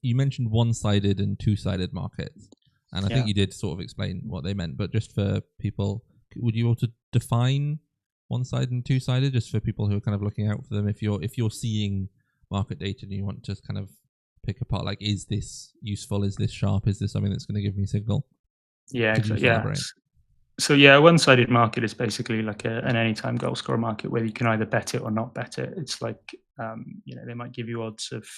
you mentioned one-sided and two-sided markets, and I think you did sort of explain what they meant, but just for people, would you also define one-sided and two-sided, just for people who are kind of looking out for them? If you're seeing market data and you want to kind of pick apart, like, is this useful? Is this sharp? Is this something that's going to give me signal? Yeah, exactly. So a one-sided market is basically like an anytime goal scorer market where you can either bet it or not bet it. It's like they might give you odds of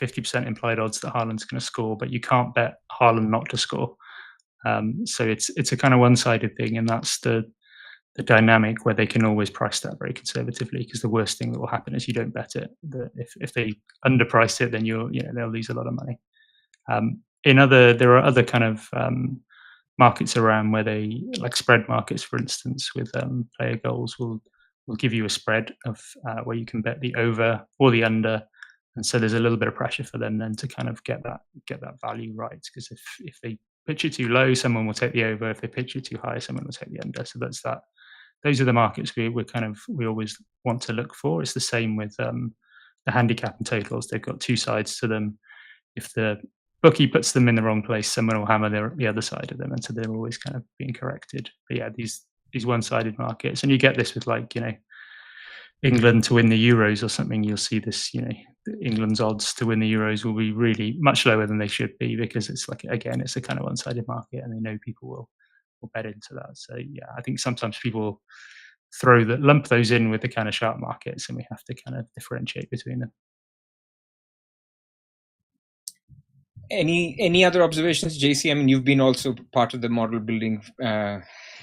50% implied odds that Haaland's going to score, but you can't bet Haaland not to score. So it's a kind of one-sided thing, and that's the dynamic where they can always price that very conservatively, because the worst thing that will happen is you don't bet it. If they underprice it, then they'll lose a lot of money. There are other kind of markets around where they, like spread markets, for instance, with player goals, will give you a spread of where you can bet the over or the under, and so there's a little bit of pressure for them then to kind of get that value right, because if they pitch it too low, someone will take the over. If they pitch it too high, someone will take the under. So that's that. Those are the markets we always want to look for. It's the same with the handicap and totals. They've got two sides to them. If the bookie puts them in the wrong place, someone will hammer the other side of them, and so they're always kind of being corrected. But yeah, these one-sided markets, and you get this with, like, England to win the Euros or something. You'll see this, England's odds to win the Euros will be really much lower than they should be, because it's like, again, it's a kind of one-sided market, and they know people will bet into that. So yeah, I think sometimes people lump those in with the kind of sharp markets, and we have to kind of differentiate between them. Any other observations, JC? I mean, you've been also part of the model building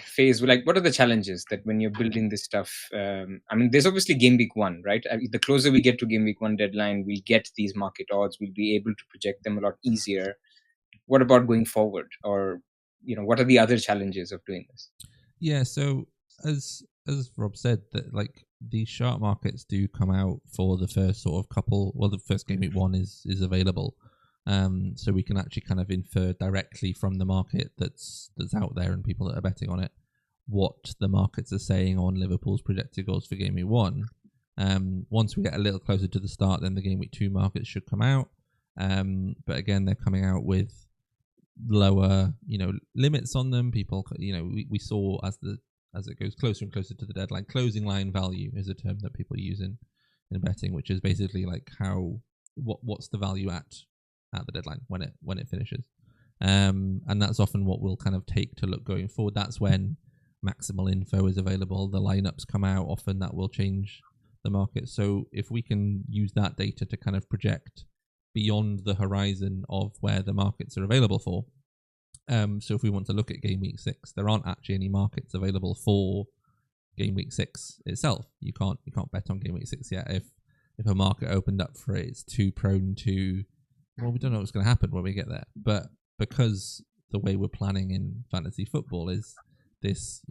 phase. Like, what are the challenges that when you're building this stuff? I mean, there's obviously game week 1, right? The closer we get to game week 1 deadline, we'll get these market odds. We'll be able to project them a lot easier. What about going forward? Or, what are the other challenges of doing this? Yeah, so as Rob said, that like these sharp markets do come out for the first sort of couple. Well, the first game week 1 is available. So we can actually kind of infer directly from the market that's out there and people that are betting on it what the markets are saying on Liverpool's projected goals for game week 1. Once we get a little closer to the start, then the game week 2 markets should come out. But again, they're coming out with lower, limits on them. People, we saw as it goes closer and closer to the deadline, closing line value is a term that people use in betting, which is basically like what's the value at the deadline when it finishes, and that's often what we'll kind of take to look going forward. That's when maximal info is available, the lineups come out, often that will change the market. So if we can use that data to kind of project beyond the horizon of where the markets are available for, so if we want to look at game week 6, there aren't actually any markets available for game week 6 itself. You can't bet on game week 6 yet. If a market opened up for it, it's too prone to, well, we don't know what's going to happen when we get there. But because the way we're planning in fantasy football is this,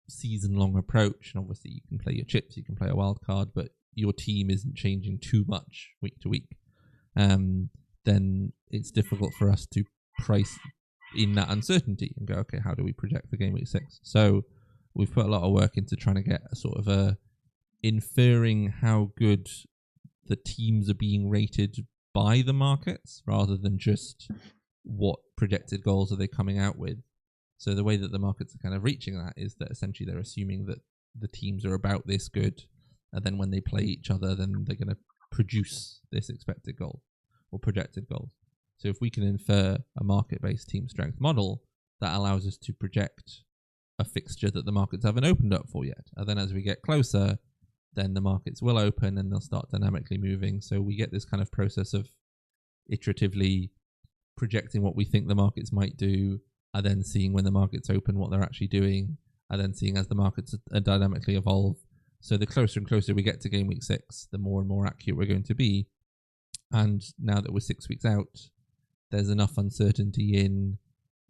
season-long approach, and obviously you can play your chips, you can play a wild card, but your team isn't changing too much week to week, then it's difficult for us to price in that uncertainty and go, okay, how do we project for game week 6? So we've put a lot of work into trying to get a sort of inferring how good the teams are being rated by the markets rather than just what projected goals are they coming out with. So the way that the markets are kind of reaching that is that essentially they're assuming that the teams are about this good, and then when they play each other, then they're going to produce this expected goal or projected goals. So if we can infer a market-based team strength model, that allows us to project a fixture that the markets haven't opened up for yet. And then as we get closer, then the markets will open and they'll start dynamically moving. So we get this kind of process of iteratively projecting what we think the markets might do, and then seeing when the markets open what they're actually doing, and then seeing as the markets dynamically evolve. So the closer and closer we get to game week 6, the more and more accurate we're going to be. And now that we're 6 weeks out, there's enough uncertainty in,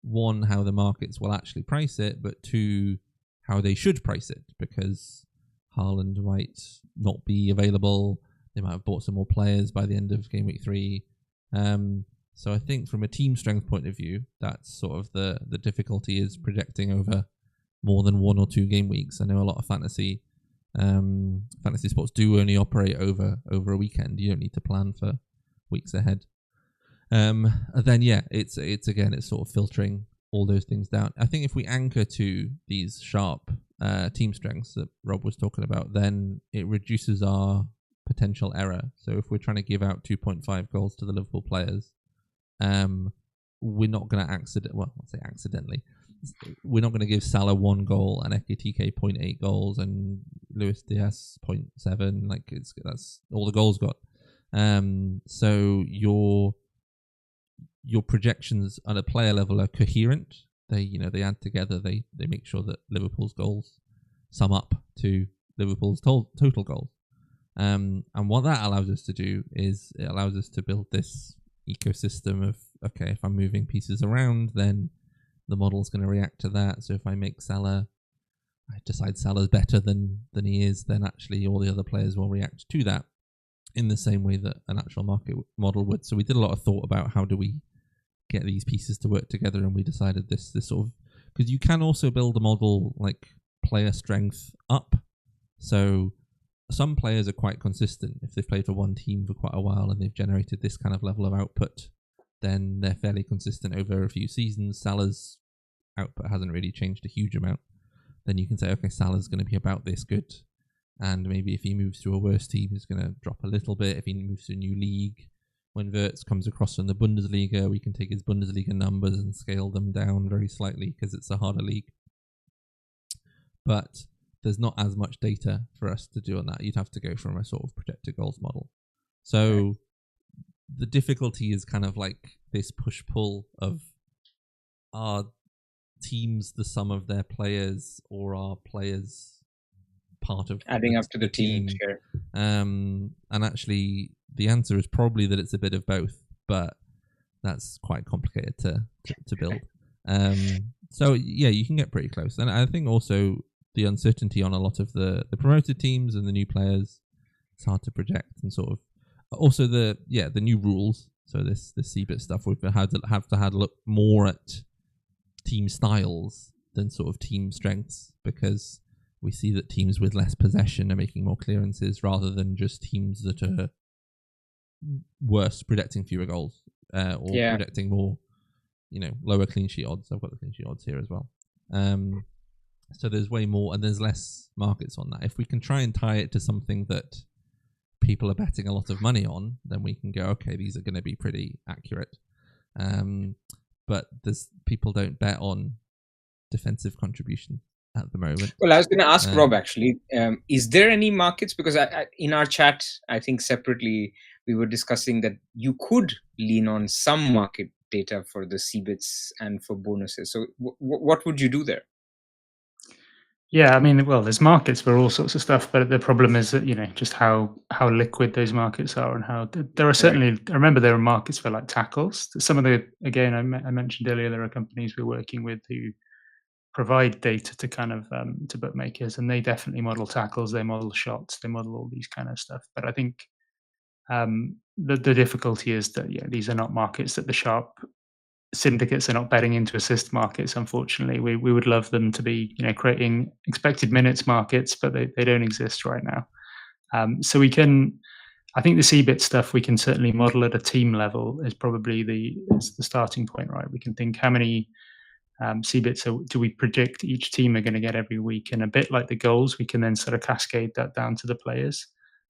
1, how the markets will actually price it, but 2, how they should price it, because Haaland might not be available. They might have bought some more players by the end of game week 3. So I think from a team strength point of view, that's sort of the difficulty, is projecting over more than 1 or 2 game weeks. I know a lot of fantasy sports do only operate over a weekend. You don't need to plan for weeks ahead. And then it's sort of filtering all those things down. I think if we anchor to these sharp team strengths that Rob was talking about, then it reduces our potential error. So if we're trying to give out 2.5 goals to the Liverpool players, we're not going to accidentally. We're not going to give Salah 1 goal and Ekitike 0.8 goals and Luis Diaz 0.7. Like that's all the goals got. So your projections at a player level are coherent. They add together. They make sure that Liverpool's goals sum up to Liverpool's total goals. And what that allows us to do is it allows us to build this ecosystem of, okay, if I'm moving pieces around, then the model's going to react to that. So if I make Salah, I decide Salah's better than he is, then actually all the other players will react to that in the same way that an actual market model would. So we did a lot of thought about how do we get these pieces to work together, and we decided this sort of, because you can also build a model like player strength up. So some players are quite consistent. If they've played for one team for quite a while and they've generated this kind of level of output, then they're fairly consistent over a few seasons. Salah's output hasn't really changed a huge amount. Then you can say, okay, Salah's going to be about this good. And maybe if he moves to a worse team, he's going to drop a little bit. If he moves to a new league, when Wirtz comes across from the Bundesliga, we can take his Bundesliga numbers and scale them down very slightly because it's a harder league. But there's not as much data for us to do on that. You'd have to go from a sort of projected goals model. So the difficulty is kind of like this push-pull of, are teams the sum of their players, or are players part of adding up to the team? Sure. And actually the answer is probably that it's a bit of both, but that's quite complicated to build. So yeah, you can get pretty close. And I think also the uncertainty on a lot of the promoted teams and the new players, it's hard to project, and sort of also the new rules. So this CBIT stuff, we've have to look more at team styles than sort of team strengths, because we see that teams with less possession are making more clearances rather than just teams that are worse, predicting fewer goals or predicting more, lower clean sheet odds. I've got the clean sheet odds here as well. So there's way more, and there's less markets on that. If we can try and tie it to something that people are betting a lot of money on, then we can go, okay, these are going to be pretty accurate. But people don't bet on defensive contribution at the moment. Well, I was going to ask Rob, actually, is there any markets? Because in our chat, I think separately, we were discussing that you could lean on some market data for the CBITs and for bonuses. So what would you do there? Yeah, I mean, well, there's markets for all sorts of stuff, but the problem is that, just how liquid those markets are, and how there are certainly, I remember there are markets for like tackles. Some of the, again, I mentioned earlier, there are companies we're working with who provide data to kind of to bookmakers, and they definitely model tackles, they model shots, they model all these kind of stuff. But I think the difficulty is that these are not markets that the sharp syndicates are not betting into assist markets. Unfortunately, we would love them to be creating expected minutes markets, but they don't exist right now. So we can, I think the CBIT stuff we can certainly model at a team level is probably the starting point, right? We can think how many CBITs do we predict each team are going to get every week, and a bit like the goals, we can then sort of cascade that down to the players.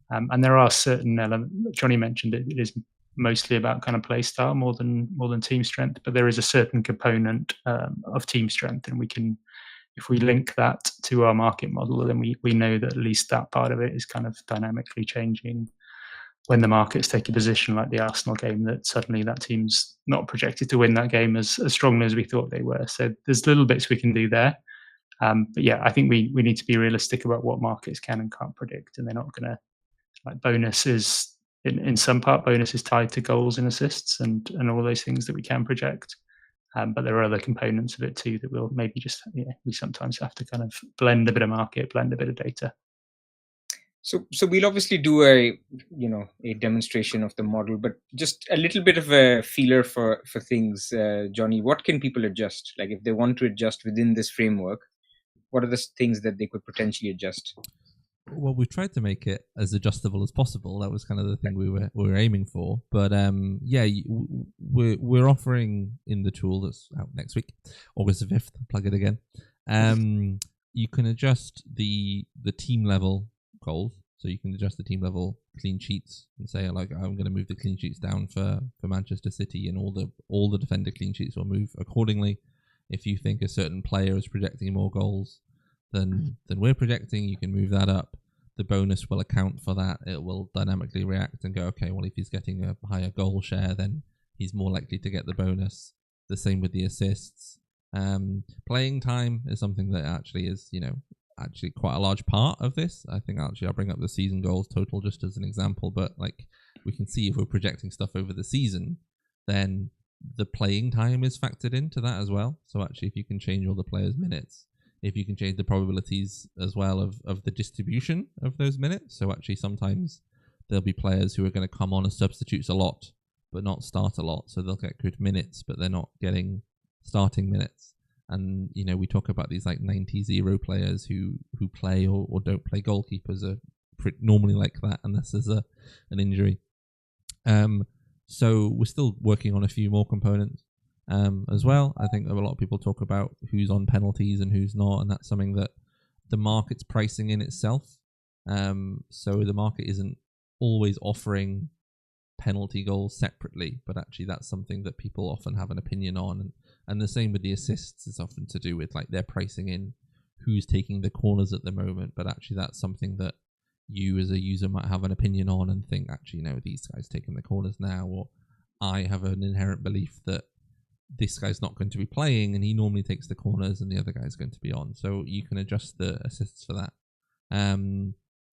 And there are certain elements. Johnny mentioned it is mostly about kind of play style more than team strength, but there is a certain component of team strength, and we can, if we link that to our market model, then we know that at least that part of it is kind of dynamically changing when the markets take a position, like the Arsenal game, that suddenly that team's not projected to win that game as strongly as we thought they were. So there's little bits we can do there. But yeah, I think we need to be realistic about what markets can and can't predict, and they're not going to, like, bonus is in some part, bonus is tied to goals and assists and all those things that we can project. But there are other components of it too that we'll maybe just, we sometimes have to kind of blend a bit of market, blend a bit of data. So we'll obviously do a demonstration of the model, but just a little bit of a feeler for things. Johnny, what can people adjust? Like if they want to adjust within this framework, what are the things that they could potentially adjust? Well, we've tried to make it as adjustable as possible. That was kind of the thing we were aiming for. But we're offering in the tool that's out next week, August the 5th. Plug it again. You can adjust the team level goals. So you can adjust the team level clean sheets and say, like, I'm going to move the clean sheets down for Manchester City, and all the defender clean sheets will move accordingly. If you think a certain player is projecting more goals than we're projecting, you can move that up. The bonus will account for that. It will dynamically react and go, okay, well, if he's getting a higher goal share, then he's more likely to get the bonus. The same with the assists. Playing time is something that actually is, actually quite a large part of this. I think actually I'll bring up the season goals total just as an example, but like we can see if we're projecting stuff over the season, then the playing time is factored into that as well. So actually if you can change all the players' minutes, if you can change the probabilities as well of the distribution of those minutes. So actually sometimes there'll be players who are going to come on as substitutes a lot, but not start a lot. So they'll get good minutes, but they're not getting starting minutes. And, we talk about these like 90-0 players who play or don't play. Goalkeepers are normally like that unless there's an injury. So we're still working on a few more components as well. I think a lot of people talk about who's on penalties and who's not, and that's something that the market's pricing in itself. So the market isn't always offering penalty goals separately, but actually that's something that people often have an opinion on. And the same with the assists is often to do with like they're pricing in who's taking the corners at the moment, but actually that's something that you as a user might have an opinion on and think, actually, these guys taking the corners now, or I have an inherent belief that this guy's not going to be playing and he normally takes the corners and the other guy's going to be on. So you can adjust the assists for that.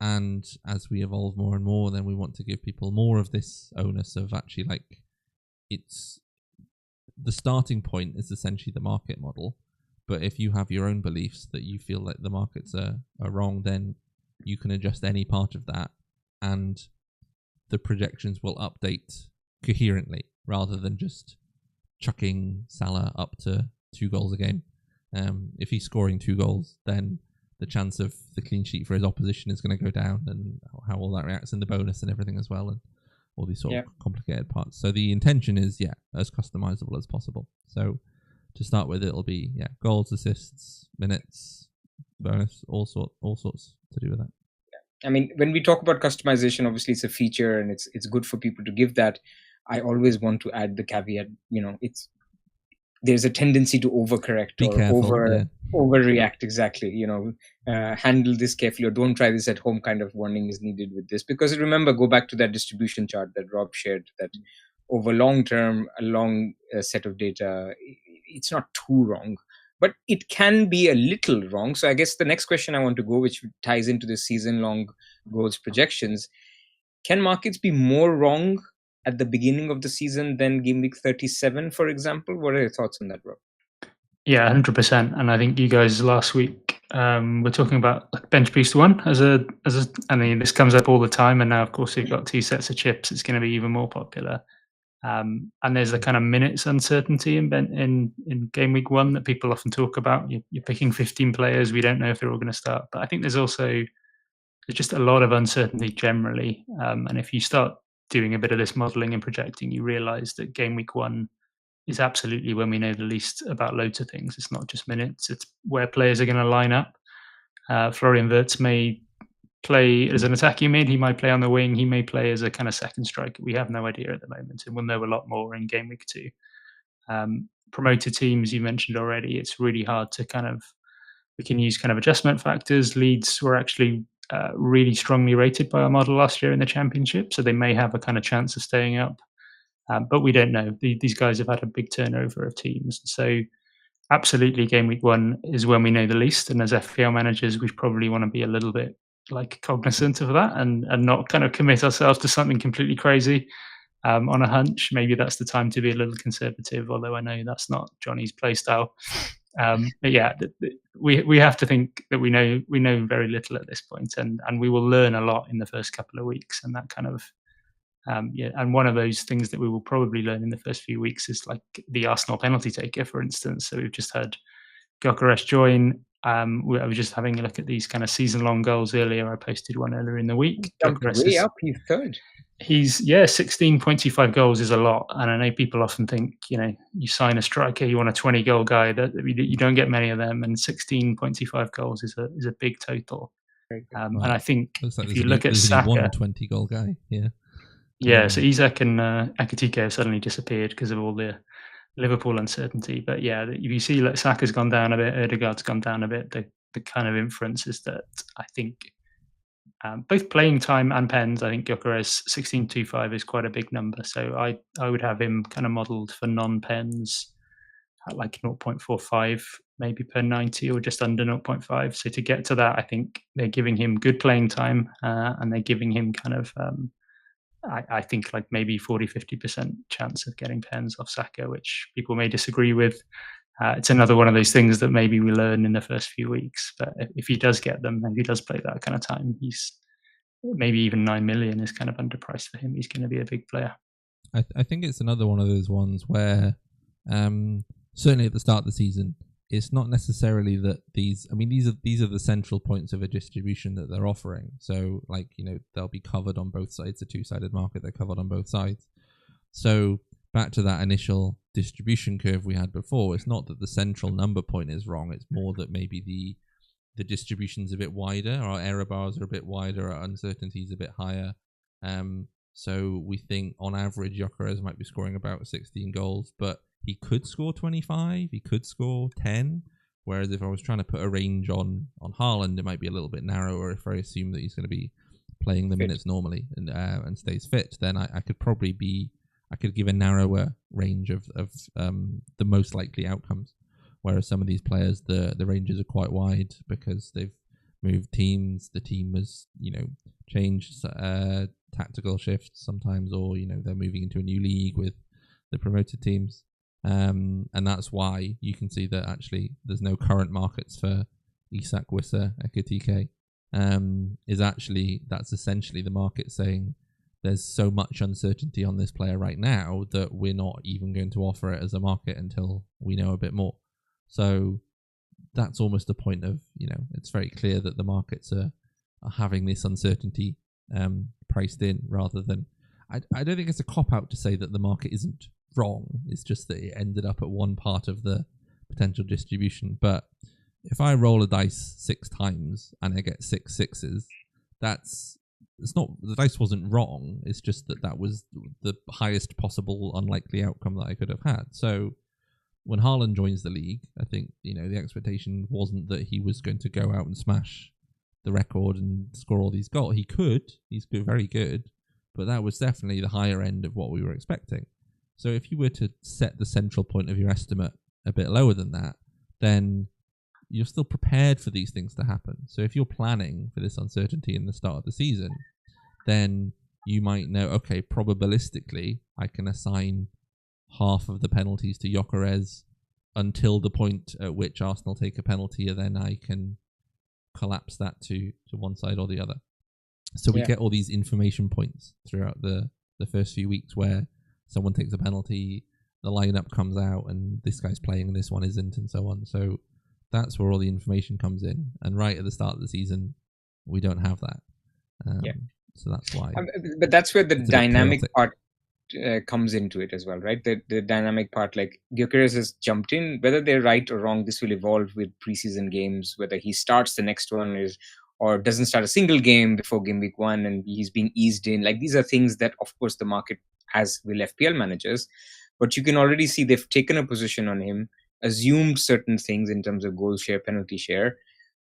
And as we evolve more and more, then we want to give people more of this onus of actually like it's the starting point is essentially the market model. But if you have your own beliefs that you feel like the markets are wrong, then you can adjust any part of that and the projections will update coherently rather than just chucking Salah up to 2 goals a game. If he's scoring 2 goals, then the chance of the clean sheet for his opposition is going to go down, and how all that reacts in the bonus and everything as well, and all these sort of complicated parts. So the intention is, as customizable as possible. So to start with, it'll be goals, assists, minutes, bonus, all sorts to do with that. I mean, when we talk about customization, obviously it's a feature and it's good for people to give that. I always want to add the caveat, there's a tendency to overcorrect overreact. Exactly. Handle this carefully, or don't try this at home kind of warning is needed with this. Because remember, go back to that distribution chart that Rob shared, that over long term, a long set of data, it's not too wrong, but it can be a little wrong. So I guess the next question I want to go, which ties into the season long goals projections, can markets be more wrong at the beginning of the season than game week 37, for example? What are your thoughts on that, Rob? Yeah, 100%. And I think you guys last week were talking about like bench boost one as a. I mean, this comes up all the time, and now of course we've got 2 sets of chips. It's going to be even more popular. And there's the kind of minutes uncertainty in game week 1 that people often talk about. You're picking 15 players. We don't know if they're all going to start. But I think there's just a lot of uncertainty generally. And if you start doing a bit of this modeling and projecting, you realize that game week 1 is absolutely when we know the least about loads of things. It's not just minutes, it's where players are going to line up. Florian Wirtz may play as an attacking mid, he might play on the wing, he may play as a kind of second striker. We have no idea at the moment, and we'll know a lot more in game week 2. Promoted teams, you mentioned already, it's really hard to we can use kind of adjustment factors. Leeds were actually really strongly rated by our model last year in the Championship, so they may have a kind of chance of staying up. But we don't know. These guys have had a big turnover of teams. So absolutely game week 1 is when we know the least. And as FPL managers, we probably want to be a little bit cognizant of that and not kind of commit ourselves to something completely crazy on a hunch. Maybe that's the time to be a little conservative, although I know that's not Johnny's play style. But we have to think that we know very little at this point, and we will learn a lot in the first couple of weeks, and that kind of and one of those things that we will probably learn in the first few weeks is like the Arsenal penalty taker, for instance. So we've just had Gyökeres join. I was just having a look at these kind of season-long goals earlier. I posted one earlier in the week. Way up, he's third. He's 16.25 goals is a lot, and I know people often think you sign a striker, you want a 20-goal guy. That you don't get many of them, and 16.25 goals is a big total. And I think if you look at Saka, one 20-goal guy, so Isak and Ekitike have suddenly disappeared because of all the Liverpool uncertainty. But if you see like Saka's gone down a bit, Ødegaard's gone down a bit, the kind of inference is that I think both playing time and pens. I think Gyökeres 16.25 is quite a big number, so I would have him kind of modelled for non-pens at like 0.45 maybe per 90 or just under 0.5. So to get to that, I think they're giving him good playing time and they're giving him kind of I think like maybe 40-50% chance of getting pens off Saka, which people may disagree with. It's another one of those things that maybe we learn in the first few weeks, but if he does get them, if he does play that kind of time, he's maybe even 9 million is kind of underpriced for him. He's going to be a big player. I think it's another one of those ones where certainly at the start of the season, it's not necessarily that these are the central points of a distribution that they're offering. So like, they'll be covered on both sides. A two-sided market, they're covered on both sides. So back to that initial distribution curve we had before, it's not that the central number point is wrong. It's more that maybe the distribution's a bit wider, our error bars are a bit wider, our uncertainty is a bit higher. So we think on average Gyökeres might be scoring about 16 goals, but he could score 25, he could score 10. Whereas if I was trying to put a range on Haaland, it might be a little bit narrower. If I assume that he's going to be playing the minutes normally and stays fit, then I could give a narrower range of the most likely outcomes. Whereas some of these players, the ranges are quite wide because they've moved teams. The team has changed tactical shifts sometimes, or they're moving into a new league with the promoted teams. And that's why you can see that actually there's no current markets for Isak, Wissa, Ekitike. That's essentially the market saying there's so much uncertainty on this player right now that we're not even going to offer it as a market until we know a bit more. So that's almost a point of, it's very clear that the markets are having this uncertainty priced in rather than... I don't think it's a cop-out to say that the market isn't wrong. It's just that it ended up at one part of the potential distribution. But if I roll a dice 6 times and I get 6 sixes, it's not, the dice wasn't wrong. It's just that was the highest possible unlikely outcome that I could have had. So when Haaland joins the league, I think, the expectation wasn't that he was going to go out and smash the record and score all these goals. He could, he's good, very good, but that was definitely the higher end of what we were expecting. So if you were to set the central point of your estimate a bit lower than that, then you're still prepared for these things to happen. So if you're planning for this uncertainty in the start of the season, then you might know, okay, probabilistically, I can assign half of the penalties to Gyökeres until the point at which Arsenal take a penalty, and then I can collapse that to one side or the other. So we get all these information points throughout the first few weeks where someone takes a penalty, the lineup comes out, and this guy's playing and this one isn't, and so on. So that's where all the information comes in. And right at the start of the season, we don't have that. So that's why. But that's where the dynamic part comes into it as well, right? The dynamic part, like Gyökeres has jumped in. Whether they're right or wrong, this will evolve with preseason games. Whether he starts the next one or doesn't start a single game before game week 1 and he's being eased in. Like, these are things that, of course, the market has will FPL managers. But you can already see they've taken a position on him, assumed certain things in terms of goal share, penalty share.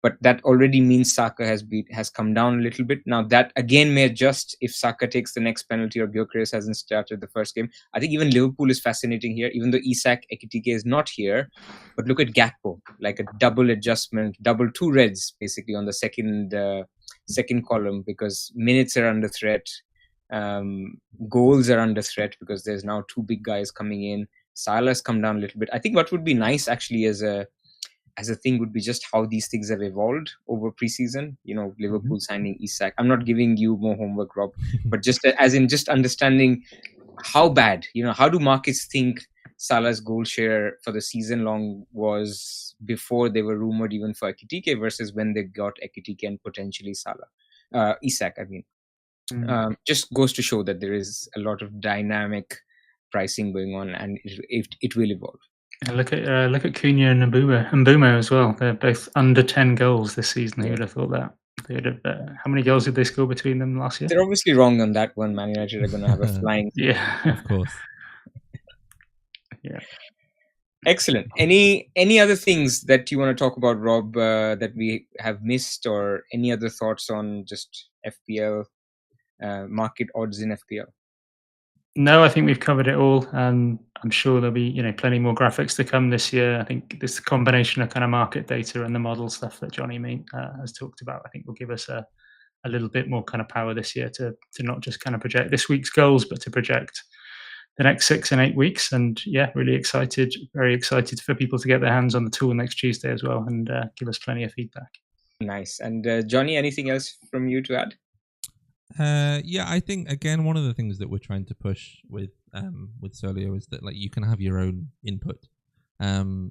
But that already means Saka has come down a little bit. Now that again may adjust if Saka takes the next penalty or Gyökeres hasn't started the first game. I think even Liverpool is fascinating here, even though Isak, Ekitike is not here. But look at Gakpo, like a double adjustment, double 2 reds basically on the second column, because minutes are under threat, goals are under threat because there's now 2 big guys coming in. Salah's come down a little bit. I think what would be nice actually as a thing would be just how these things have evolved over preseason. Liverpool signing Isak. I'm not giving you more homework, Rob, but just as in just understanding how bad, how do markets think Salah's goal share for the season long was before they were rumored even for Ekitike versus when they got Ekitike and potentially Isak, I mean. Just goes to show that there is a lot of dynamic pricing going on, and it will evolve. Look at Cunha and Mbeumo as well. They're both under 10 goals this season. Who would have thought that? They would have. How many goals did they score between them last year? They're obviously wrong on that one. Man United are going to have a flying. Yeah, of course. Yeah. Excellent. Any other things that you want to talk about, Rob, that we have missed, or any other thoughts on just FPL, market odds in FPL? No, I think we've covered it all. I'm sure there'll be plenty more graphics to come this year. I think this combination of kind of market data and the model stuff that Johnny has talked about, I think will give us a little bit more kind of power this year to not just kind of project this week's goals, but to project the next 6 and 8 weeks. And yeah, really excited, very excited for people to get their hands on the tool next Tuesday as well, and give us plenty of feedback. Nice. And Johnny, anything else from you to add? Yeah, I think again one of the things that we're trying to push with Solio is that like you can have your own input.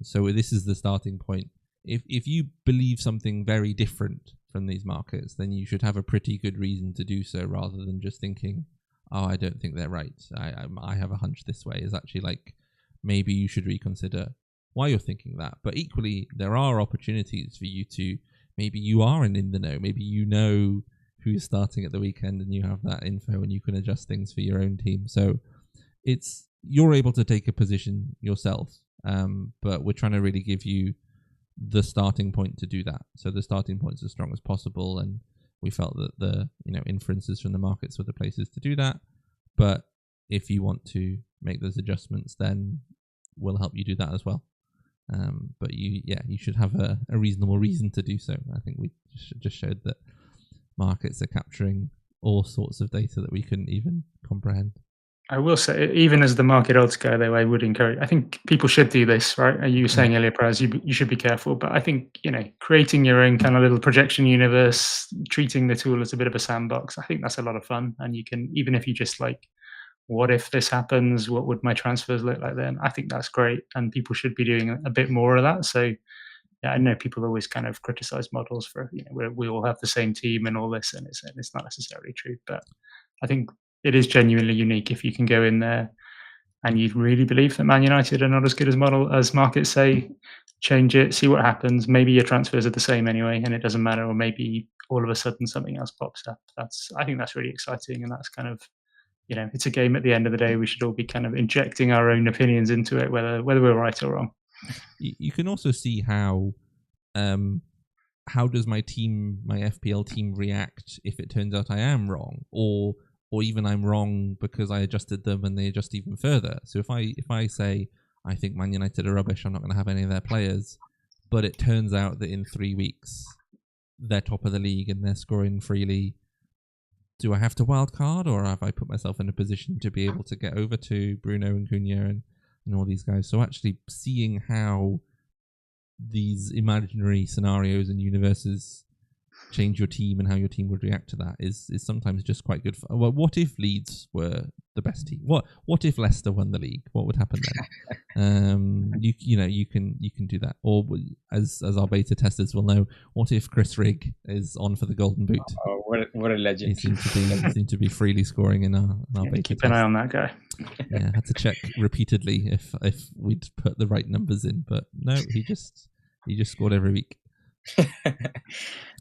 So this is the starting point. If you believe something very different from these markets, then you should have a pretty good reason to do so, rather than just thinking, "Oh, I don't think they're right. I have a hunch this way." Is actually like maybe you should reconsider why you're thinking that. But equally, there are opportunities for you to maybe you are in the know. Maybe you know who's starting at the weekend and you have that info and you can adjust things for your own team. So you're able to take a position yourself, but we're trying to really give you the starting point to do that. So the starting point's as strong as possible, and we felt that the inferences from the markets were the places to do that. But if you want to make those adjustments, then we'll help you do that as well. But you should have a reasonable reason to do so. I think we just showed that markets are capturing all sorts of data that we couldn't even comprehend. I will say, even as the market odds go, though, I would encourage. I think people should do this, right? You were saying earlier, Praz, you should be careful. But I think creating your own kind of little projection universe, treating the tool as a bit of a sandbox, I think that's a lot of fun. And you can, even if you just like, what if this happens? What would my transfers look like then? I think that's great, and people should be doing a bit more of that. So yeah, I know people always kind of criticize models for we all have the same team and all this, and it's not necessarily true. But I think it is genuinely unique if you can go in there and you really believe that Man United are not as good as markets say. Change it, see what happens. Maybe your transfers are the same anyway, and it doesn't matter. Or maybe all of a sudden something else pops up. I think that's really exciting, and that's kind of it's a game. At the end of the day, we should all be kind of injecting our own opinions into it, whether we're right or wrong. You can also see how does my FPL team react if it turns out I am wrong, or even I'm wrong because I adjusted them and they adjust even further. So if I say I think Man United are rubbish, I'm not going to have any of their players, but it turns out that in 3 weeks they're top of the league and they're scoring freely, do I have to wildcard, or have I put myself in a position to be able to get over to Bruno and Cunha and all these guys? So actually seeing how these imaginary scenarios and universes change your team and how your team would react to that is sometimes just quite good. Well, what if Leeds were the best team? What if Leicester won the league? What would happen then? You can do that. Or as our beta testers will know, what if Chris Rigg is on for the Golden Boot? Oh, what a legend! He seemed to be freely scoring in our beta. Keep an eye on that guy. Yeah, had to check repeatedly if we'd put the right numbers in, but no, he just scored every week.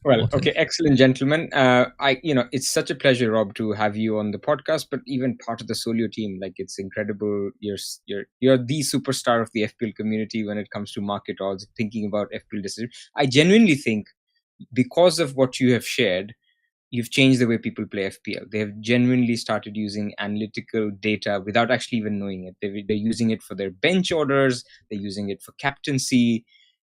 Well, okay, excellent, gentlemen. It's such a pleasure, Rob, to have you on the podcast, but even part of the Solio team. Like, it's incredible. You're the superstar of the FPL community when it comes to market odds, thinking about FPL decisions. I genuinely think because of what you have shared, you've changed the way people play FPL. They have genuinely started using analytical data without actually even knowing it. They're using it for their bench orders. They're using it for captaincy.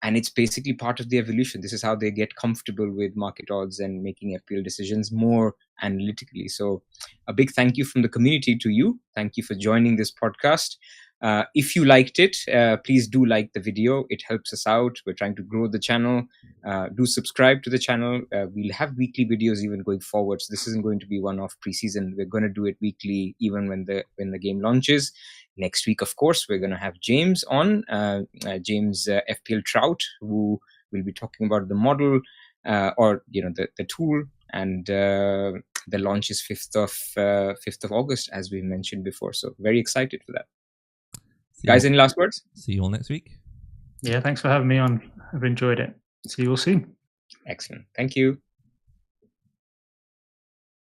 And it's basically part of the evolution. This is how they get comfortable with market odds and making FPL decisions more analytically. So a big thank you from the community to you. Thank you for joining this podcast. If you liked it, please do like the video. It helps us out. We're trying to grow the channel. Do subscribe to the channel. We'll have weekly videos even going forward. So this isn't going to be one-off preseason. We're going to do it weekly, even when the game launches. Next week, of course, we're going to have James on, James FPL Trout, who will be talking about the model or the tool. And the launch is 5th of August, as we mentioned before. So very excited for that. Guys, any last words? See you all next week. Yeah, thanks for having me on. I've enjoyed it. See you all soon. Excellent. Thank you.